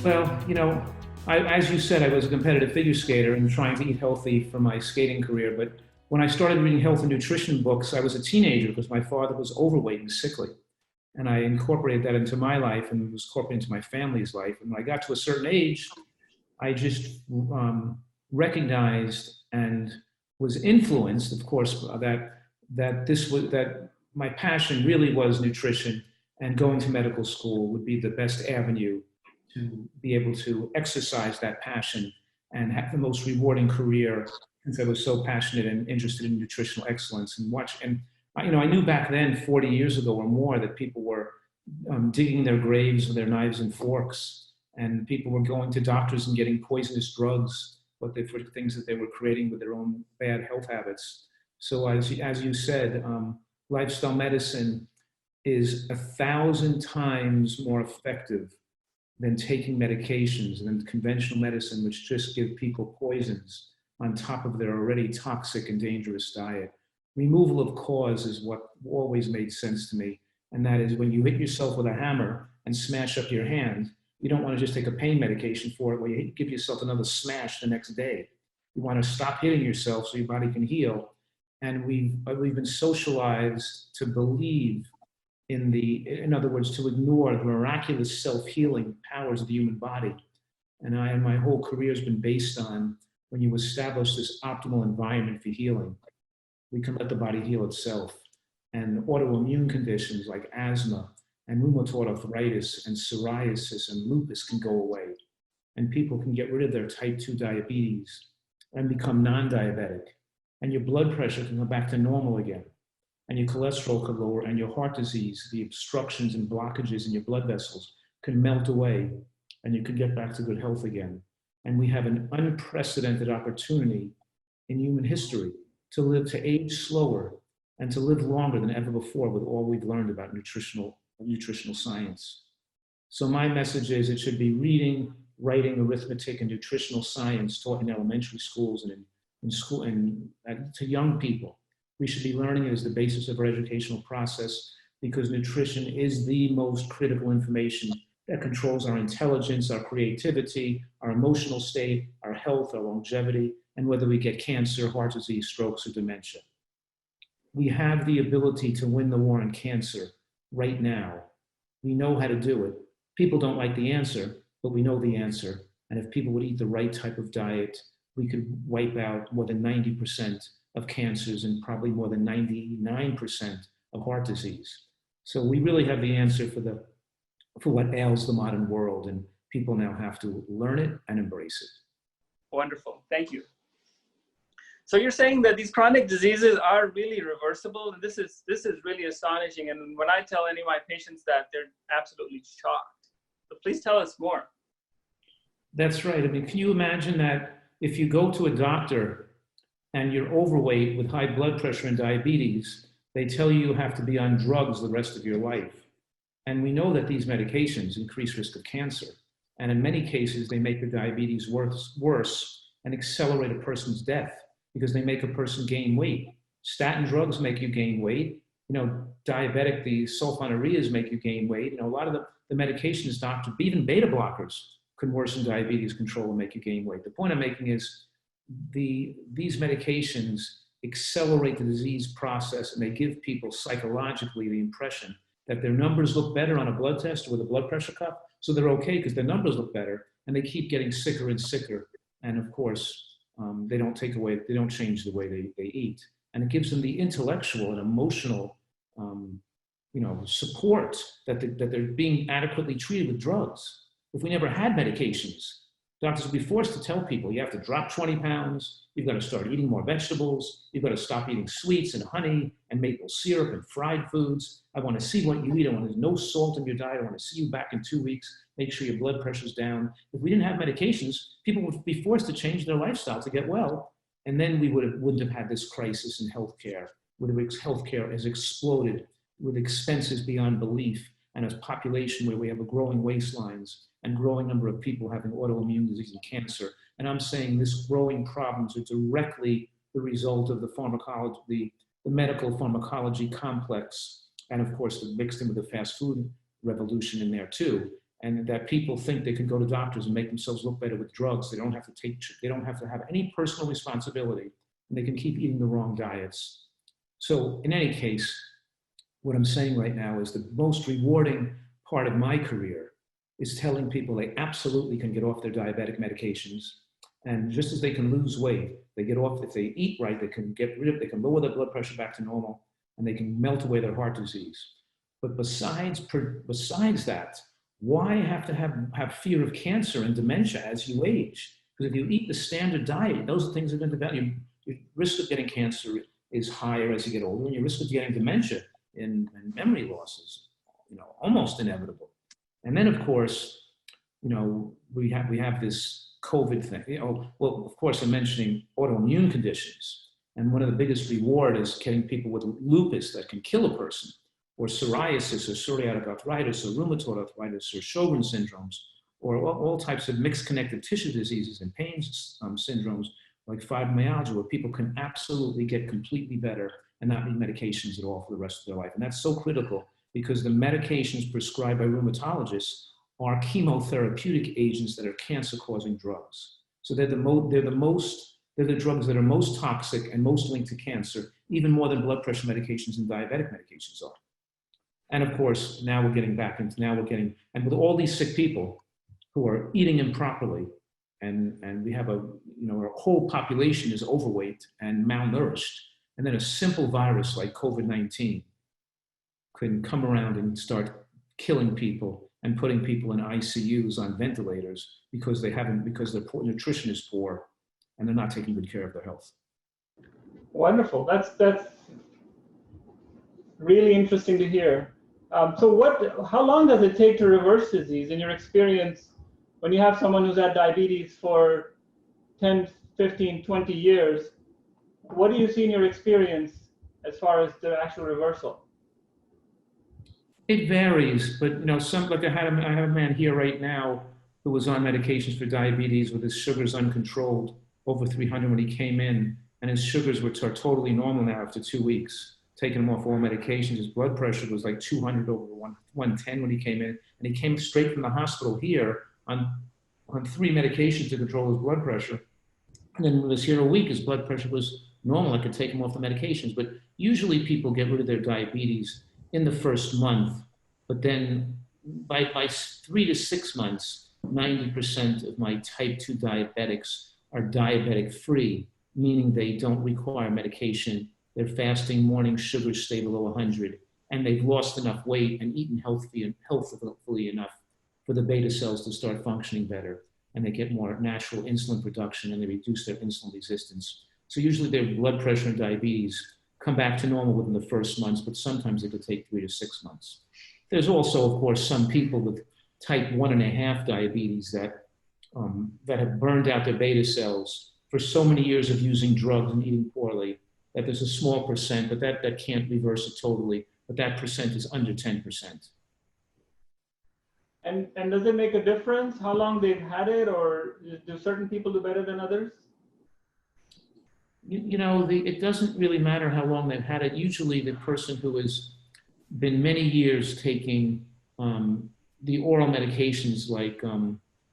Well, as you said, I was a competitive figure skater and trying to eat healthy for my skating career. But when I started reading health and nutrition books, I was a teenager because my father was overweight and sickly. And I incorporated that into my life and was incorporated into my family's life. And when I got to a certain age, I just recognized and was influenced, of course, that my passion really was nutrition, and going to medical school would be the best avenue to be able to exercise that passion and have the most rewarding career, since I was so passionate and interested in nutritional excellence and watch. And I knew back then, 40 years ago or more, that people were digging their graves with their knives and forks, and people were going to doctors and getting poisonous drugs, for things that they were creating with their own bad health habits. So as you said, lifestyle medicine is 1,000 times more effective than taking medications and then conventional medicine, which just give people poisons on top of their already toxic and dangerous diet. Removal of cause is what always made sense to me. And that is, when you hit yourself with a hammer and smash up your hand, you don't want to just take a pain medication for it where you give yourself another smash the next day. You want to stop hitting yourself so your body can heal. And we've been socialized to believe in other words, to ignore the miraculous self-healing powers of the human body. And my whole career has been based on, when you establish this optimal environment for healing, we can let the body heal itself. And autoimmune conditions like asthma and rheumatoid arthritis and psoriasis and lupus can go away. And people can get rid of their type 2 diabetes and become non-diabetic. And your blood pressure can go back to normal again. And your cholesterol could lower, and your heart disease, the obstructions and blockages in your blood vessels, can melt away, and you can get back to good health again. And we have an unprecedented opportunity in human history to age slower and to live longer than ever before with all we've learned about nutritional science. So my message is, it should be reading, writing, arithmetic, and nutritional science taught in elementary schools and in school, and to young people. We should be learning it as the basis of our educational process, because nutrition is the most critical information that controls our intelligence, our creativity, our emotional state, our health, our longevity, and whether we get cancer, heart disease, strokes, or dementia. We have the ability to win the war on cancer right now. We know how to do it. People don't like the answer, but we know the answer. And if people would eat the right type of diet, we could wipe out more than 90% of cancers and probably more than 99% of heart disease. So we really have the answer for what ails the modern world, and people now have to learn it and embrace it. Wonderful, thank you. So you're saying that these chronic diseases are really reversible, and this is really astonishing. And when I tell any of my patients that, they're absolutely shocked. So please tell us more. That's right. I mean, can you imagine that if you go to a doctor and you're overweight with high blood pressure and diabetes, they tell you have to be on drugs the rest of your life. And we know that these medications increase risk of cancer. And in many cases, they make the diabetes worse and accelerate a person's death because they make a person gain weight. Statin drugs make you gain weight. Diabetic, the sulfonylureas make you gain weight. A lot of the medications, even beta blockers, can worsen diabetes control and make you gain weight. The point I'm making is, these medications accelerate the disease process, and they give people psychologically the impression that their numbers look better on a blood test or with a blood pressure cuff, so they're okay because their numbers look better, and they keep getting sicker and sicker. And of course, they don't change the way they eat. And it gives them the intellectual and emotional support that they're being adequately treated with drugs. If we never had medications, doctors would be forced to tell people, you have to drop 20 pounds, you've got to start eating more vegetables, you've got to stop eating sweets and honey and maple syrup and fried foods. I want to see what you eat. I want no salt in your diet. I want to see you back in 2 weeks. Make sure your blood pressure's down. If we didn't have medications, people would be forced to change their lifestyle to get well. And then we wouldn't have had this crisis in healthcare, where healthcare has exploded with expenses beyond belief, and a population where we have a growing waistlines and growing number of people having autoimmune disease and cancer. And I'm saying this growing problems are directly the result of the pharmacology, the medical pharmacology complex, and of course, mixed in with the fast food revolution in there too. and that people think they can go to doctors and make themselves look better with drugs. They don't have to have any personal responsibility, and they can keep eating the wrong diets. So in any case, what I'm saying right now is the most rewarding part of my career is telling people they absolutely can get off their diabetic medications. And just as they can lose weight, they get off, if they eat right, they can lower their blood pressure back to normal, and they can melt away their heart disease. But besides that, why have to have fear of cancer and dementia as you age? Because if you eat the standard diet, those are things that are going to develop. Your risk of getting cancer is higher as you get older, and your risk of getting dementia and memory loss is, almost inevitable. And then, of course, we have this COVID thing. Well, of course, I'm mentioning autoimmune conditions, and one of the biggest reward is getting people with lupus that can kill a person, or psoriasis, or psoriatic arthritis, or rheumatoid arthritis, or Sjogren's syndromes, or all types of mixed connective tissue diseases and pain syndromes like fibromyalgia, where people can absolutely get completely better and not need medications at all for the rest of their life. And that's so critical because the medications prescribed by rheumatologists are chemotherapeutic agents that are cancer-causing drugs. So they're the drugs that are most toxic and most linked to cancer, even more than blood pressure medications and diabetic medications are. And of course, and with all these sick people who are eating improperly, and we have our whole population is overweight and malnourished, and then a simple virus like COVID-19 can come around and start killing people and putting people in ICUs on ventilators because their nutrition is poor and they're not taking good care of their health. Wonderful. That's really interesting to hear. How long does it take to reverse disease in your experience when you have someone who's had diabetes for 10, 15, 20 years? What do you see in your experience as far as the actual reversal? It varies, but I have a man here right now who was on medications for diabetes with his sugars uncontrolled, over 300 when he came in, and his sugars were totally normal now after 2 weeks. Taking him off all medications, his blood pressure was like 200 over 110 when he came in, and he came straight from the hospital here on 3 medications to control his blood pressure. And then when he was here a week, his blood pressure was normal. I could take him off the medications, but usually people get rid of their diabetes in the first month, but then by 3 to 6 months, 90% of my type 2 diabetics are diabetic free, meaning they don't require medication. They're fasting, morning sugars stay below 100, and they've lost enough weight and eaten healthfully enough for the beta cells to start functioning better, and they get more natural insulin production and they reduce their insulin resistance. So usually their blood pressure and diabetes come back to normal within the first months, but sometimes it could take 3 to 6 months. There's also, of course, some people with type 1.5 diabetes that have burned out their beta cells for so many years of using drugs and eating poorly that there's a small percent, but that can't reverse it totally, but that percent is under 10%. And does it make a difference how long they've had it, or do certain people do better than others? It doesn't really matter how long they've had it. Usually the person who has been many years taking the oral medications like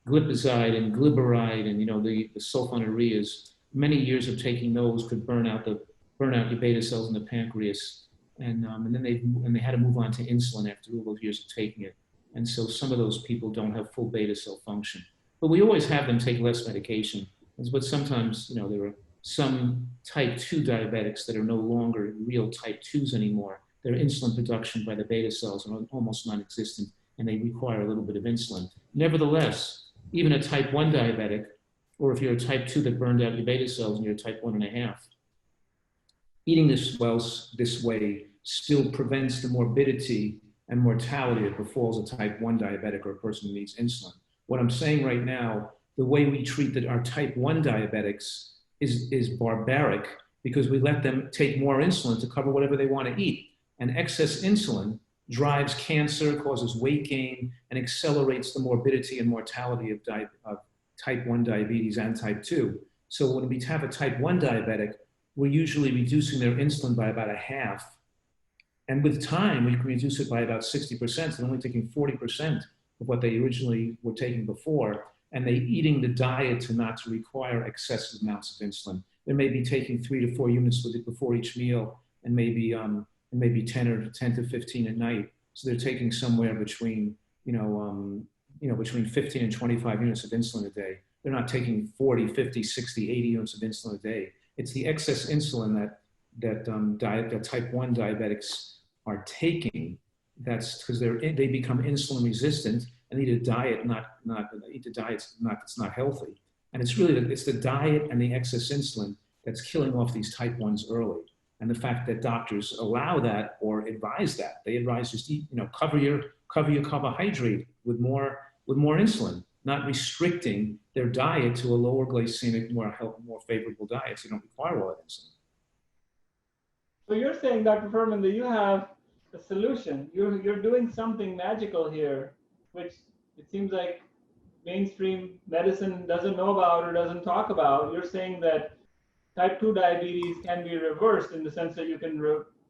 glipizide and gliburide and the sulfonylureas, many years of taking those could burn out your beta cells in the pancreas, and then they had to move on to insulin after all those years of taking it. And so some of those people don't have full beta cell function. But we always have them take less medication. But sometimes, there are some type 2 diabetics that are no longer real type 2s anymore. Their insulin production by the beta cells are almost non-existent, and they require a little bit of insulin. Nevertheless, even a type 1 diabetic, or if you're a type 2 that burned out your beta cells and you're a type 1.5, eating this way still prevents the morbidity and mortality that befalls a type 1 diabetic or a person who needs insulin. What I'm saying right now, the way we treat our type 1 diabetics is barbaric, because we let them take more insulin to cover whatever they want to eat. And excess insulin drives cancer, causes weight gain, and accelerates the morbidity and mortality of type 1 diabetes and type 2. So when we have a type 1 diabetic, we're usually reducing their insulin by about a half. And with time, we can reduce it by about 60%, and only taking 40% of what they originally were taking before, and they eating the diet to require excessive amounts of insulin. They may be taking 3 to 4 units before each meal, and maybe 10 to 15 at night. So they're taking somewhere between between 15 and 25 units of insulin a day. They're not taking 40, 50, 60, 80 units of insulin a day. It's the excess insulin that type 1 diabetics are taking. That's because they become insulin resistant and eat a diet that's not healthy. And it's the diet and the excess insulin that's killing off these type 1s early. And the fact that doctors allow that or advise that, they advise just eat, cover your carbohydrate with more insulin, not restricting their diet to a lower glycemic, more favorable diet, so you don't require all that insulin. So you're saying, Dr. Fuhrman, that you have a solution. You're doing something magical here, which it seems like mainstream medicine doesn't know about or doesn't talk about. You're saying that type 2 diabetes can be reversed in the sense that you can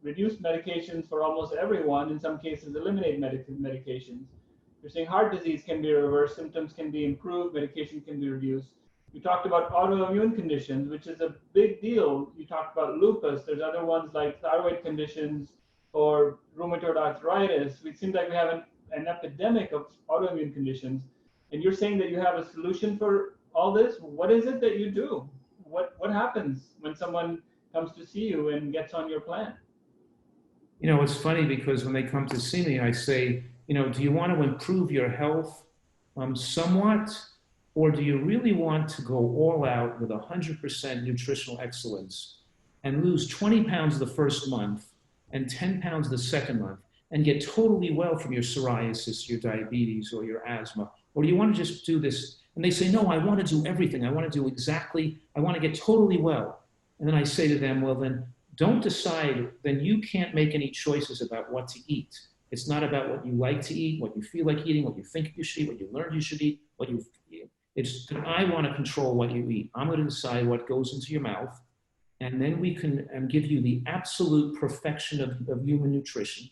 reduce medications for almost everyone, in some cases eliminate medications. You're saying heart disease can be reversed, symptoms can be improved, medication can be reduced. You talked about autoimmune conditions, which is a big deal. You talked about lupus. There's other ones like thyroid conditions or rheumatoid arthritis. It seems like we have an epidemic of autoimmune conditions. And you're saying that you have a solution for all this? What is it that you do? What happens when someone comes to see you and gets on your plan? It's funny because when they come to see me, I say, do you want to improve your health somewhat? Or do you really want to go all out with 100% nutritional excellence and lose 20 pounds the first month and 10 pounds the second month and get totally well from your psoriasis, your diabetes, or your asthma? Or do you want to just do this? And they say, no, I want to do everything. I want to do I want to get totally well. And then I say to them, well, then don't decide, then you can't make any choices about what to eat. It's not about what you like to eat, what you feel like eating, what you think you should eat, what you learned you should eat, it's I want to control what you eat. I'm going to decide what goes into your mouth, and then we can give you the absolute perfection of human nutrition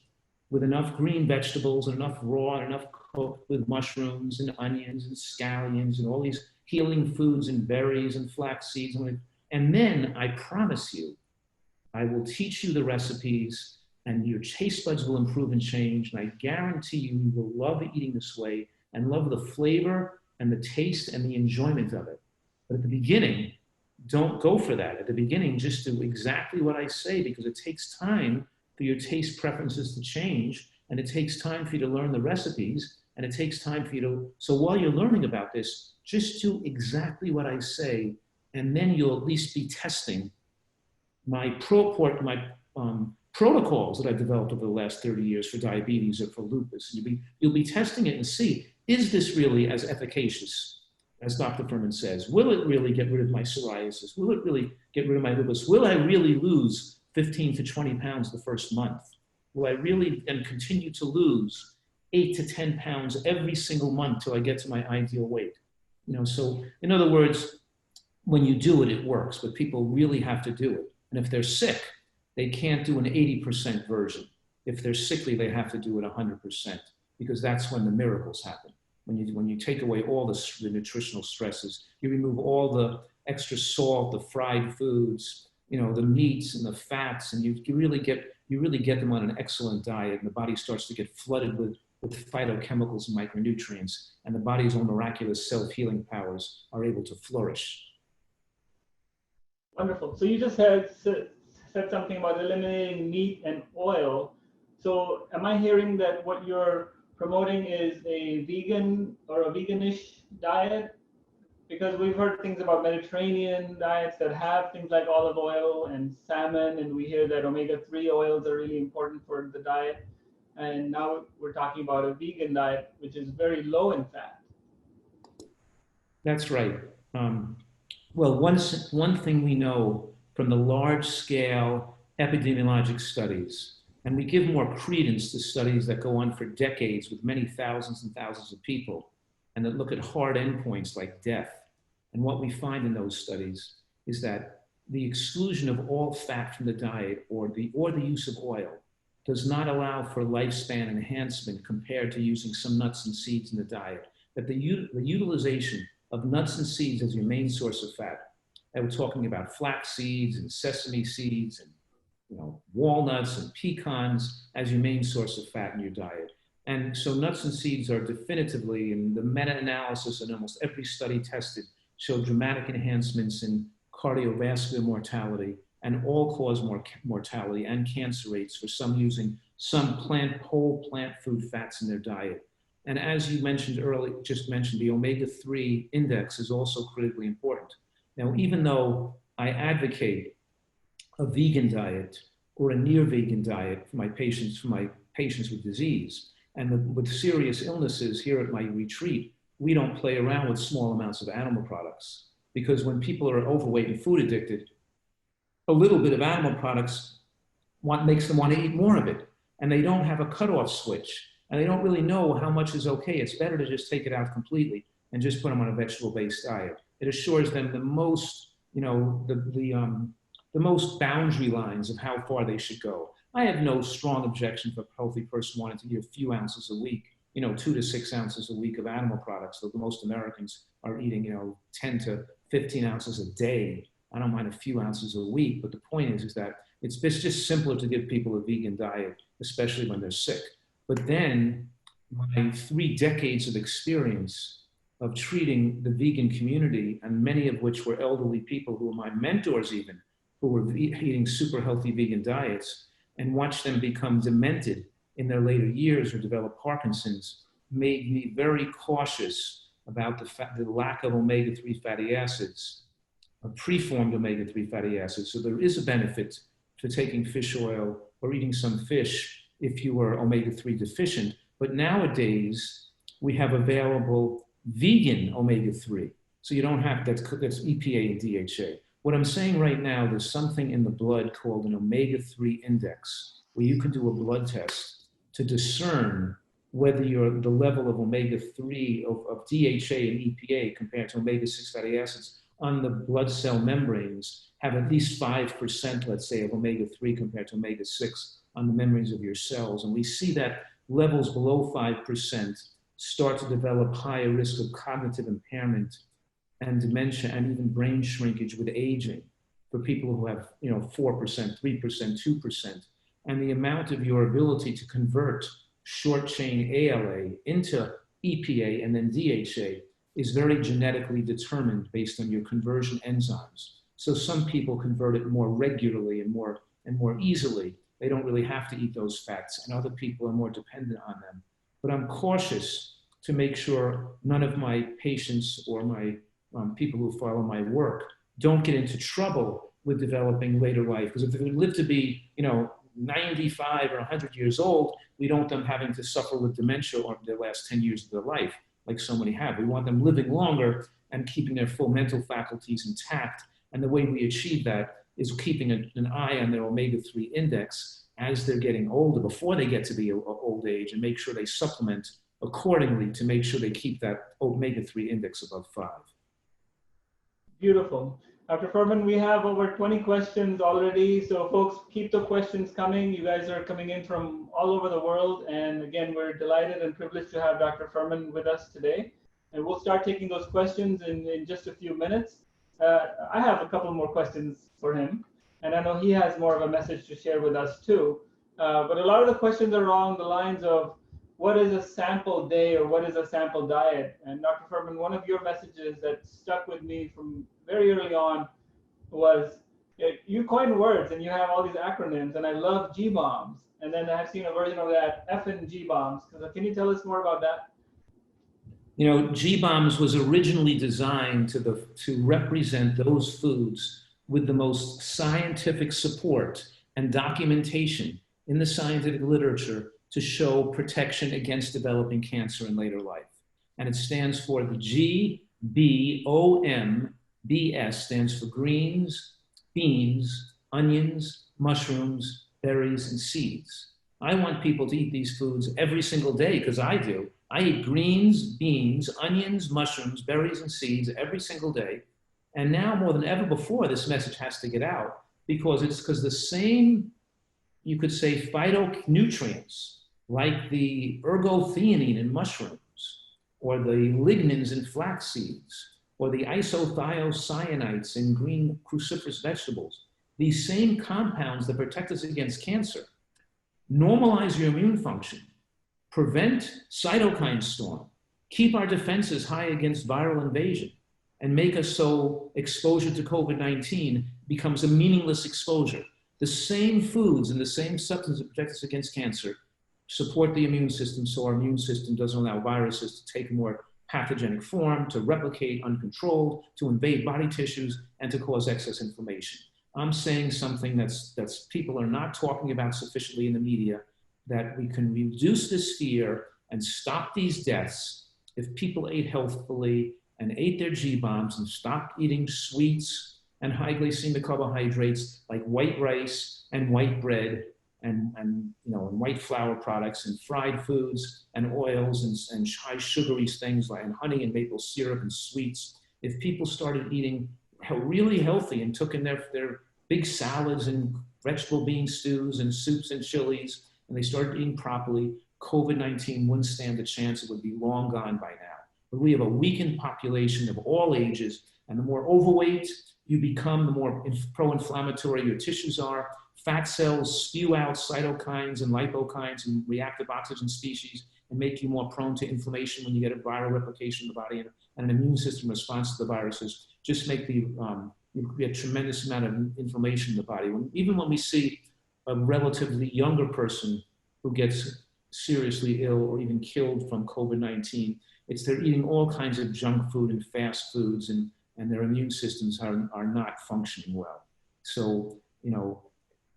with enough green vegetables and enough raw and enough cooked with mushrooms and onions and scallions and all these healing foods and berries and flax seeds. And then I promise you, I will teach you the recipes and your taste buds will improve and change. And I guarantee you will love eating this way and love the flavor and the taste and the enjoyment of it. But at the beginning, don't go for that. At the beginning, just do exactly what I say, because it takes time for your taste preferences to change, and it takes time for you to learn the recipes, and it takes time for you to, so while you're learning about this, just do exactly what I say, and then you'll at least be testing my protocols that I've developed over the last 30 years for diabetes or for lupus. And you'll be testing it and see, is this really as efficacious as Dr. Fuhrman says? Will it really get rid of my psoriasis? Will it really get rid of my lupus? Will I really lose 15 to 20 pounds the first month? Will I really and continue to lose 8 to 10 pounds every single month till I get to my ideal weight? So in other words, when you do it, it works, but people really have to do it. And if they're sick, they can't do an 80% version. If they're sickly, they have to do it 100%, because that's when the miracles happen. When you take away all the nutritional stresses, you remove all the extra salt, the fried foods, the meats and the fats, and you really get them on an excellent diet, and the body starts to get flooded with phytochemicals and micronutrients, and the body's own miraculous self-healing powers are able to flourish. Wonderful. So you just said something about eliminating meat and oil. So am I hearing that what you're promoting is a vegan or a veganish diet? Because we've heard things about Mediterranean diets that have things like olive oil and salmon, and we hear that omega-3 oils are really important for the diet. And now we're talking about a vegan diet, which is very low in fat. That's right. Well, one thing we know from the large-scale epidemiologic studies, and we give more credence to studies that go on for decades with many thousands and thousands of people, and that look at hard endpoints like death. And what we find in those studies is that the exclusion of all fat from the diet or the use of oil does not allow for lifespan enhancement compared to using some nuts and seeds in the diet. That the utilization of nuts and seeds as your main source of fat, and we're talking about flax seeds and sesame seeds and walnuts and pecans as your main source of fat in your diet. And so nuts and seeds are definitively, in the meta-analysis and almost every study tested, show dramatic enhancements in cardiovascular mortality and all-cause mortality and cancer rates for some using some whole plant food fats in their diet. And as you mentioned earlier, the omega-3 index is also critically important. Now, even though I advocate a vegan diet or a near vegan diet for my patients with disease, and with serious illnesses here at my retreat, we don't play around with small amounts of animal products, because when people are overweight and food addicted, a little bit of animal products makes them want to eat more of it. And they don't have a cutoff switch. And they don't really know how much is okay. It's better to just take it out completely and just put them on a vegetable-based diet. It assures them the most, the most boundary lines of how far they should go. I have no strong objection for a healthy person wanting to eat a few ounces a week, 2 to 6 ounces a week of animal products. So most Americans are eating, 10 to 15 ounces a day. I don't mind a few ounces a week, but the point is that it's just simpler to give people a vegan diet, especially when they're sick. But then my 3 decades of experience of treating the vegan community, and many of which were elderly people who were my mentors even, who were eating super healthy vegan diets, and watched them become demented in their later years or develop Parkinson's, made me very cautious about the lack of omega-3 fatty acids, preformed omega-3 fatty acids. So there is a benefit to taking fish oil or eating some fish if you are omega-3 deficient. But nowadays, we have available vegan omega-3. So you don't have, that's EPA and DHA. What I'm saying right now, there's something in the blood called an omega-3 index, where you can do a blood test to discern whether the level of omega-3, of DHA and EPA compared to omega-6 fatty acids on the blood cell membranes have at least 5%, let's say, of omega-3 compared to omega-6 on the membranes of your cells. And we see that levels below 5% start to develop higher risk of cognitive impairment and dementia and even brain shrinkage with aging for people who have 4%, 3%, 2%. And the amount of your ability to convert short chain ALA into EPA and then DHA is very genetically determined based on your conversion enzymes. So some people convert it more regularly and more easily. They don't really have to eat those fats, and other people are more dependent on them. But I'm cautious to make sure none of my patients or my people who follow my work don't get into trouble with developing later life. Because if they live to be, 95 or 100 years old, we don't want them having to suffer with dementia over the last 10 years of their life, like so many have. We want them living longer and keeping their full mental faculties intact. And the way we achieve that is keeping an eye on their omega-3 index as they're getting older, before they get to the old age, and make sure they supplement accordingly to make sure they keep that omega-3 index above 5. Beautiful. Dr. Fuhrman, we have over 20 questions already, so folks, keep the questions coming. You guys are coming in from all over the world, and again, we're delighted and privileged to have Dr. Fuhrman with us today. And we'll start taking those questions in just a few minutes. I have a couple more questions for him, and I know he has more of a message to share with us too. But a lot of the questions are along the lines of, what is a sample day or what is a sample diet? And Dr. Fuhrman, one of your messages that stuck with me from very early on was, you coin words and you have all these acronyms, and I love G-bombs. And then I've seen a version of that, F and G-bombs. Can you tell us more about that? G-bombs was originally designed to represent those foods with the most scientific support and documentation in the scientific literature to show protection against developing cancer in later life. And it stands for the GBOMBS, stands for greens, beans, onions, mushrooms, berries, and seeds. I want people to eat these foods every single day, because I do. I eat greens, beans, onions, mushrooms, berries, and seeds every single day. And now more than ever before, this message has to get out, because the same you could say phytonutrients like the ergothioneine in mushrooms, or the lignans in flax seeds, or the isothiocyanates in green cruciferous vegetables, these same compounds that protect us against cancer, normalize your immune function, prevent cytokine storm, keep our defenses high against viral invasion, and make us so exposure to COVID-19 becomes a meaningless exposure. The same foods and the same substances that protect us against cancer support the immune system, so our immune system doesn't allow viruses to take a more pathogenic form, to replicate uncontrolled, to invade body tissues, and to cause excess inflammation. I'm saying something that's people are not talking about sufficiently in the media, that we can reduce this fear and stop these deaths if people ate healthfully and ate their G-bombs and stopped eating sweets and high glycemic carbohydrates like white rice and white bread and white flour products and fried foods and oils and high sugary things like honey and maple syrup and sweets. If people started eating really healthy and took in their big salads and vegetable bean stews and soups and chilies, and they started eating properly, COVID-19 wouldn't stand a chance. It would be long gone by now. But we have a weakened population of all ages, and the more overweight you become, the more pro-inflammatory your tissues are. Fat cells spew out cytokines and lipokines and reactive oxygen species and make you more prone to inflammation when you get a viral replication in the body, and an immune system response to the viruses just make you get a tremendous amount of inflammation in the body. Even when we see a relatively younger person who gets seriously ill or even killed from COVID-19, it's they're eating all kinds of junk food and fast foods, and their immune systems are not functioning well. So,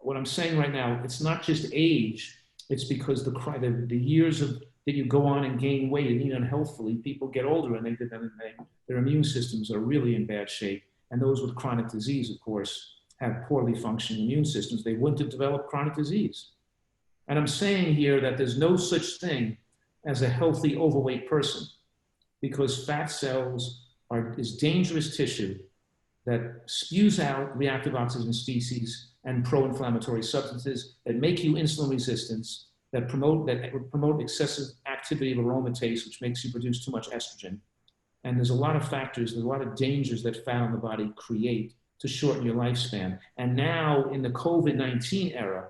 what I'm saying right now, it's not just age, it's because the years that you go on and gain weight and eat unhealthfully, people get older and their immune systems are really in bad shape. And those with chronic disease, of course, have poorly functioning immune systems. They wouldn't have developed chronic disease. And I'm saying here that there's no such thing as a healthy overweight person, because fat cells is dangerous tissue that spews out reactive oxygen species and pro-inflammatory substances that make you insulin resistant, that promote excessive activity of aromatase, which makes you produce too much estrogen. And there's a lot of factors, there's a lot of dangers that fat on the body create to shorten your lifespan. And now in the COVID-19 era,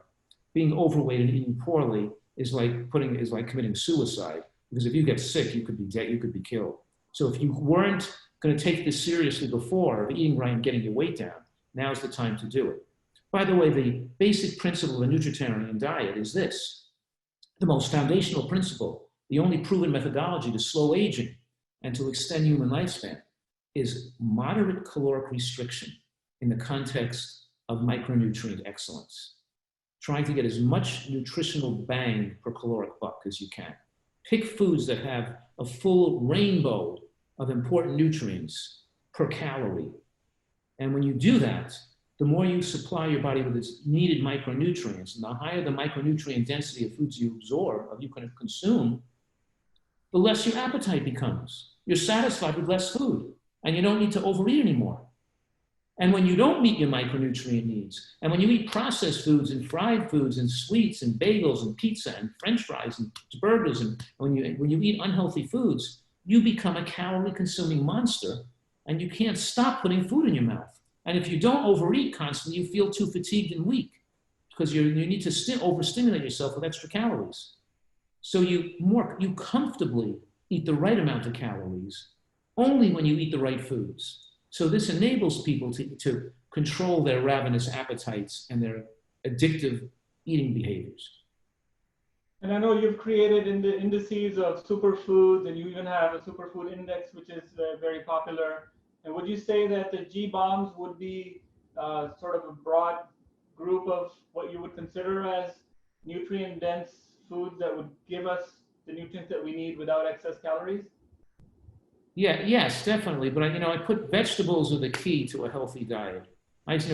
being overweight and eating poorly is like committing suicide, because if you get sick, you could be dead, you could be killed. So if you weren't going to take this seriously before, of eating right and getting your weight down, now's the time to do it. By the way, the basic principle of a nutritarian diet is this: the most foundational principle, the only proven methodology to slow aging and to extend human lifespan, is moderate caloric restriction in the context of micronutrient excellence. Trying to get as much nutritional bang per caloric buck as you can. Pick foods that have a full rainbow of important nutrients per calorie. And when you do that, the more you supply your body with its needed micronutrients, and the higher the micronutrient density of foods you absorb, or you can consume, the less your appetite becomes. You're satisfied with less food, and you don't need to overeat anymore. And when you don't meet your micronutrient needs, and when you eat processed foods and fried foods and sweets and bagels and pizza and French fries and burgers, and when you eat unhealthy foods, you become a calorie-consuming monster, and you can't stop putting food in your mouth. And if you don't overeat constantly, you feel too fatigued and weak, because you need to overstimulate yourself with extra calories. So you comfortably eat the right amount of calories only when you eat the right foods. So this enables people to control their ravenous appetites and their addictive eating behaviors. And I know you've created indices of superfoods, and you even have a superfood index, which is very popular. And would you say that the G-bombs would be sort of a broad group of what you would consider as nutrient-dense foods that would give us the nutrients that we need without excess calories? Yes, definitely. But I put vegetables are the key to a healthy diet.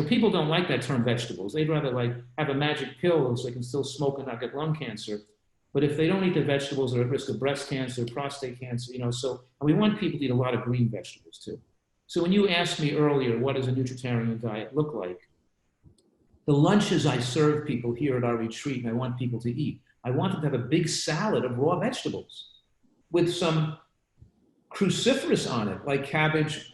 People don't like that term vegetables. They'd rather have a magic pill so they can still smoke and not get lung cancer. But if they don't eat the vegetables, they're at risk of breast cancer, prostate cancer. So we want people to eat a lot of green vegetables too. So when you asked me earlier, what does a nutritarian diet look like? The lunches I serve people here at our retreat and I want people to eat, I want them to have a big salad of raw vegetables with some cruciferous on it, like cabbage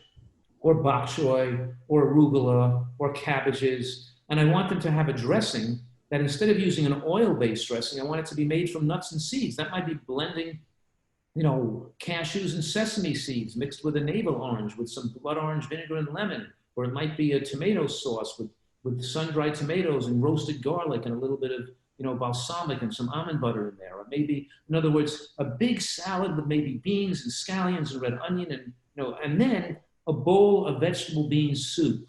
or bok choy or arugula or cabbages. And I want them to have a dressing that instead of using an oil-based dressing, I want it to be made from nuts and seeds. That might be blending, cashews and sesame seeds mixed with a navel orange with some blood orange vinegar and lemon. Or it might be a tomato sauce with sun-dried tomatoes and roasted garlic and a little bit of balsamic and some almond butter in there. Or maybe, in other words, a big salad with maybe beans and scallions and red onion and then a bowl of vegetable bean soup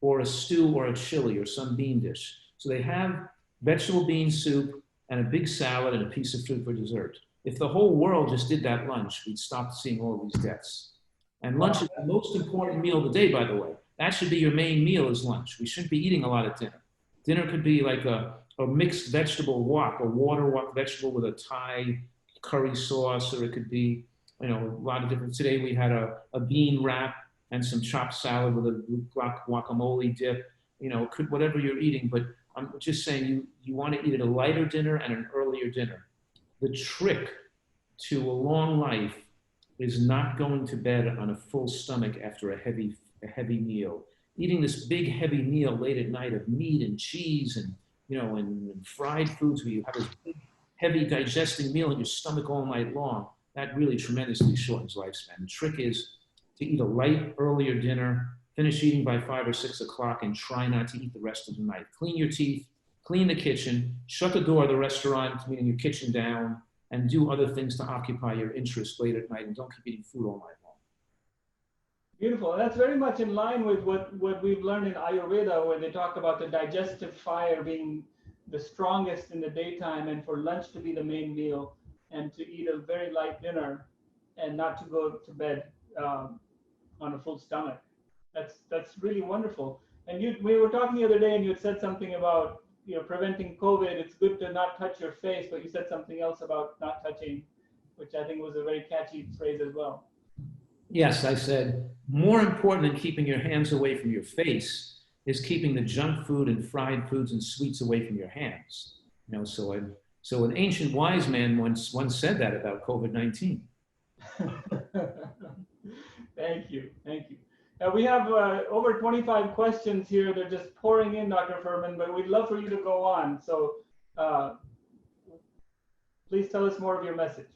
or a stew or a chili or some bean dish. So they have vegetable bean soup and a big salad and a piece of fruit for dessert. If the whole world just did that lunch, we'd stop seeing all these deaths. And lunch is the most important meal of the day, by the way. That should be your main meal is lunch. We shouldn't be eating a lot at dinner. Dinner could be like a mixed vegetable wok, a water wok vegetable with a Thai curry sauce, or it could be, a lot of different. Today we had a bean wrap and some chopped salad with a guacamole dip. Whatever you're eating, but I'm just saying you want to eat at a lighter dinner and an earlier dinner. The trick to a long life is not going to bed on a full stomach after a heavy meal. Eating this big heavy meal late at night of meat and cheese and fried foods where you have this big heavy digesting meal in your stomach all night long, that really tremendously shortens lifespan. The trick is to eat a light earlier dinner, finish eating by 5 or 6 o'clock, and try not to eat the rest of the night. Clean your teeth, clean the kitchen, shut the door of the restaurant, meaning your kitchen down, and do other things to occupy your interest late at night, and don't keep eating food all night long. Beautiful. And that's very much in line with what we've learned in Ayurveda, where they talk about the digestive fire being the strongest in the daytime and for lunch to be the main meal and to eat a very light dinner and not to go to bed on a full stomach. That's really wonderful. And we were talking the other day and you had said something about preventing COVID. It's good to not touch your face, but you said something else about not touching, which I think was a very catchy phrase as well. Yes, I said, more important than keeping your hands away from your face is keeping the junk food and fried foods and sweets away from your hands. So an ancient wise man once said that about COVID-19. Thank you. We have over 25 questions here. They're just pouring in, Dr. Fuhrman, but we'd love for you to go on. So please tell us more of your message.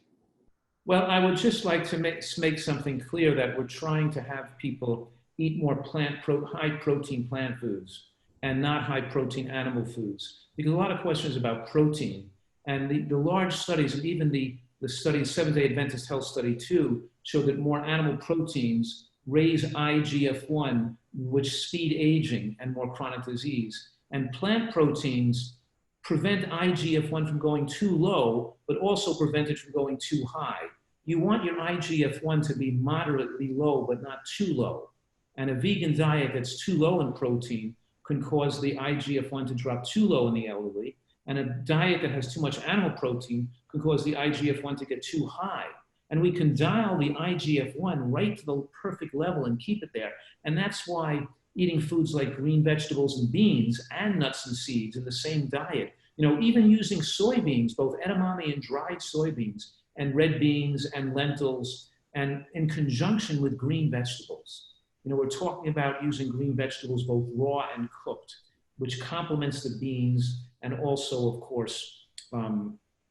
Well, I would just like to make something clear that we're trying to have people eat more high protein plant foods and not high protein animal foods. Because a lot of questions about protein and the large studies, and even the study, Seventh-day Adventist Health Study 2, show that more animal proteins raise IGF-1, which speed aging and more chronic disease. And plant proteins prevent IGF-1 from going too low, but also prevent it from going too high. You want your IGF-1 to be moderately low, but not too low. And a vegan diet that's too low in protein can cause the IGF-1 to drop too low in the elderly. And a diet that has too much animal protein can cause the IGF-1 to get too high. And we can dial the IGF-1 right to the perfect level and keep it there. And that's why eating foods like green vegetables and beans and nuts and seeds in the same diet, even using soybeans, both edamame and dried soybeans, and red beans and lentils, and in conjunction with green vegetables. We're talking about using green vegetables both raw and cooked, which complements the beans, and also, of course,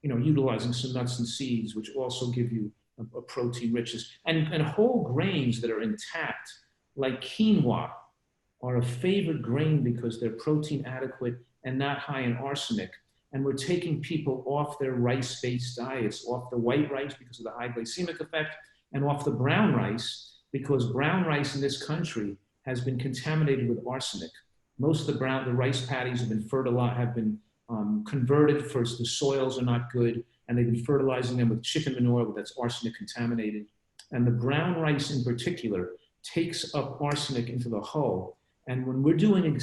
utilizing some nuts and seeds, which also give you a protein richness. And whole grains that are intact, like quinoa, are a favored grain because they're protein adequate and not high in arsenic. And we're taking people off their rice-based diets, off the white rice because of the high glycemic effect, and off the brown rice because brown rice in this country has been contaminated with arsenic. Most of the rice paddies have been converted first. The soils are not good, and they've been fertilizing them with chicken manure that's arsenic contaminated. And the brown rice in particular takes up arsenic into the hull. And when we're doing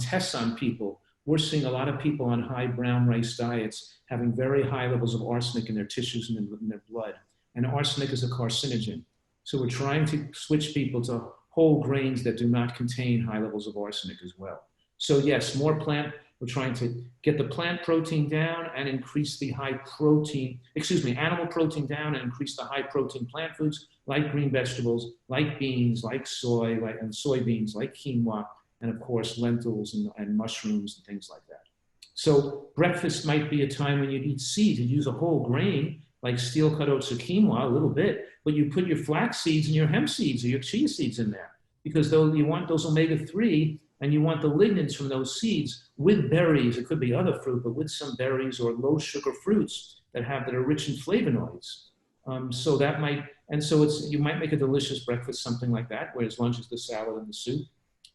tests on people, we're seeing a lot of people on high brown rice diets having very high levels of arsenic in their tissues and in their blood. And arsenic is a carcinogen. So we're trying to switch people to whole grains that do not contain high levels of arsenic as well. So yes, more plant. We're trying to get the plant protein down and increase the high protein, animal protein down and increase the high protein plant foods like green vegetables, like beans, like soy, and soybeans, like quinoa, and of course lentils and mushrooms and things like that. So breakfast might be a time when you eat seeds. You use a whole grain like steel cut oats or quinoa a little bit, but you put your flax seeds and your hemp seeds or your chia seeds in there because though you want those omega-3 and you want the lignans from those seeds with berries. It could be other fruit, but with some berries or low sugar fruits that are rich in flavonoids. So that might, and so you might make a delicious breakfast, something like that, whereas lunch is the salad and the soup,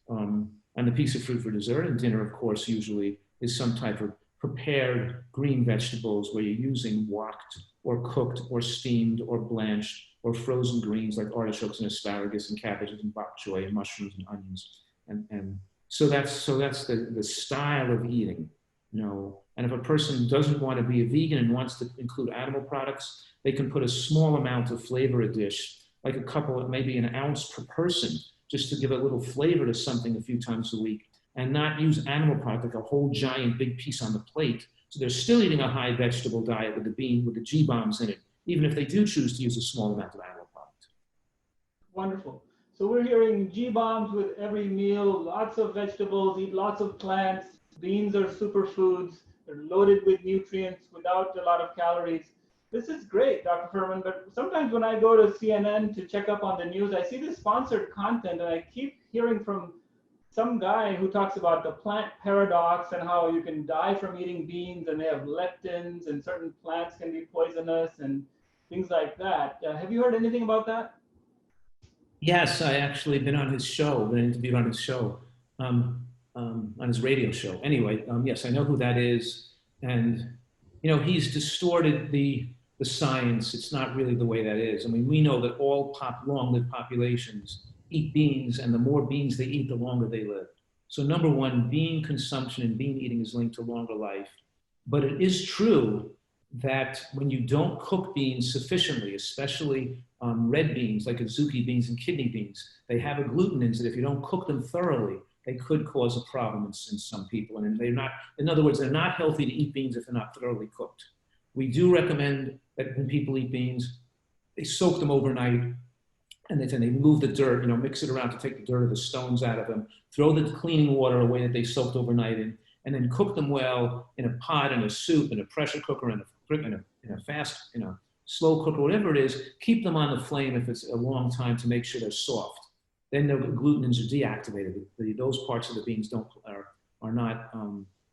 and the piece of fruit for dessert. And dinner, of course, usually is some type of prepared green vegetables where you're using woked or cooked or steamed or blanched or frozen greens like artichokes and asparagus and cabbages and bok choy and mushrooms and onions. And so that's the style of eating, you know. And if a person doesn't want to be a vegan and wants to include animal products, they can put a small amount of flavor a dish, like a couple, maybe an ounce per person, just to give a little flavor to something a few times a week, and not use animal product like a whole giant big piece on the plate. So they're still eating a high vegetable diet with the G-bombs in it, even if they do choose to use a small amount of animal product. Wonderful. So we're hearing G-bombs with every meal, lots of vegetables, eat lots of plants. Beans are superfoods. They're loaded with nutrients without a lot of calories. This is great, Dr. Fuhrman, but sometimes when I go to CNN to check up on the news, I see this sponsored content and I keep hearing from some guy who talks about the plant paradox and how you can die from eating beans and they have lectins and certain plants can be poisonous and things like that. Have you heard anything about that? Yes, I actually been on his show, been interviewed on his show, on his radio show. Anyway, yes, I know who that is, and you know he's distorted the science. It's not really the way that is. I mean, we know that all long-lived populations eat beans, and the more beans they eat, the longer they live. So number one, bean consumption and bean eating is linked to longer life. But it is true that when you don't cook beans sufficiently, especially red beans like azuki beans and kidney beans, they have a gluten in that if you don't cook them thoroughly, they could cause a problem in some people. And they're not, in other words, they're not healthy to eat beans if they're not thoroughly cooked. We do recommend that when people eat beans, they soak them overnight and they move the dirt, you know, mix it around to take the dirt or the stones out of them, throw the cleaning water away that they soaked overnight in, and then cook them well in a pot, in a soup, in a pressure cooker, in a fast, slow cooker, whatever it is. Keep them on the flame if it's a long time to make sure they're soft. Then the glutenins are deactivated. Those parts of the beans are not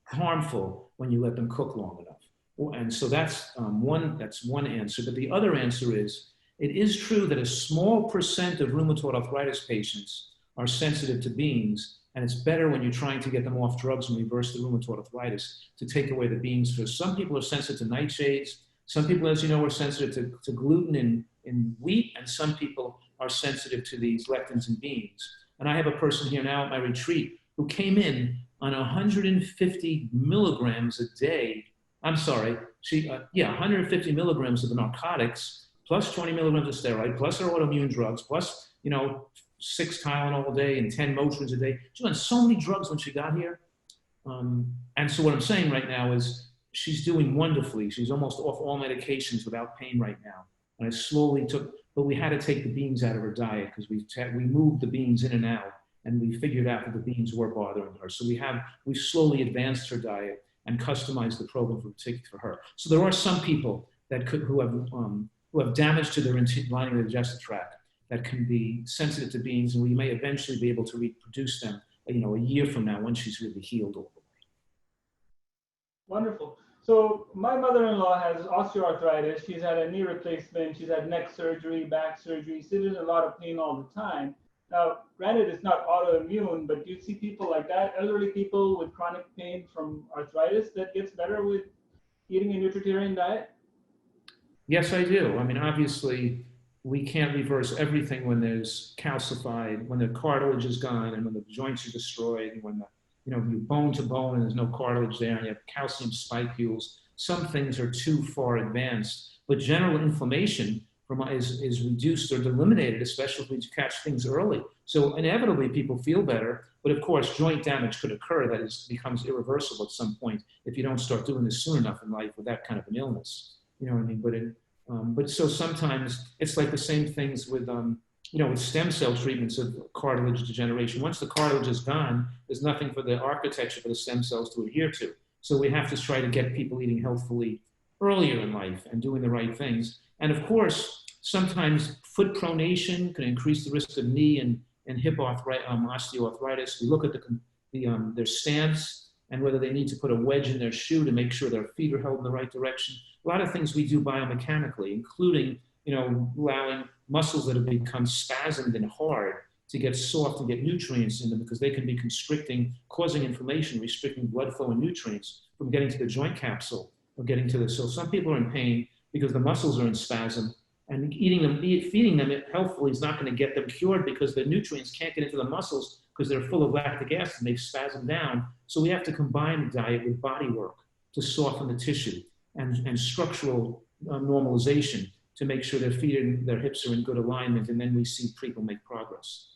harmful when you let them cook long enough. And so that's one answer. But the other answer is, it is true that a small percent of rheumatoid arthritis patients are sensitive to beans, and it's better when you're trying to get them off drugs and reverse the rheumatoid arthritis to take away the beans first. Some people are sensitive to nightshades. Some people, as you know, are sensitive to gluten in wheat, and some people are sensitive to these lectins in beans. And I have a person here now at my retreat who came in on 150 milligrams a day. I'm sorry, 150 milligrams of narcotics, plus 20 milligrams of steroid, plus her autoimmune drugs, plus, 6 Tylenol a day and 10 Motrins a day. She went on so many drugs when she got here. And so what I'm saying right now is she's doing wonderfully. She's almost off all medications without pain right now. And I slowly but we had to take the beans out of her diet because we moved the beans in and out, and we figured out that the beans were bothering her. So we've slowly advanced her diet and customized the program for her. So there are some people who have damage to their lining of the digestive tract that can be sensitive to beans, and we may eventually be able to reproduce them, a year from now when she's really healed all the way. Wonderful. So my mother-in-law has osteoarthritis. She's had a knee replacement. She's had neck surgery, back surgery. She's in a lot of pain all the time. Now, granted, it's not autoimmune, but do you see people like that, elderly people with chronic pain from arthritis that gets better with eating a nutritarian diet? Yes, I do. I mean, obviously, we can't reverse everything when there's calcified, when the cartilage is gone, and when the joints are destroyed, and when you're bone to bone and there's no cartilage there, and you have calcium spicules. Some things are too far advanced, but general inflammation is reduced or eliminated, especially if we catch things early. So inevitably, people feel better. But of course, joint damage could occur that becomes irreversible at some point if you don't start doing this soon enough in life with that kind of an illness. You know what I mean? But so sometimes it's like the same things with with stem cell treatments of cartilage degeneration. Once the cartilage is gone, there's nothing for the architecture for the stem cells to adhere to. So we have to try to get people eating healthfully earlier in life and doing the right things. And of course, sometimes foot pronation can increase the risk of knee and hip osteoarthritis. We look at their stance and whether they need to put a wedge in their shoe to make sure their feet are held in the right direction. A lot of things we do biomechanically, including allowing muscles that have become spasmed and hard to get soft and get nutrients in them, because they can be constricting, causing inflammation, restricting blood flow and nutrients from getting to the joint capsule or getting to the. So some people are in pain because the muscles are in spasm, and feeding them healthfully is not going to get them cured because the nutrients can't get into the muscles because they're full of lactic acid and they spasm down. So we have to combine the diet with body work to soften the tissue and structural normalization to make sure their feet and their hips are in good alignment, and then we see people make progress.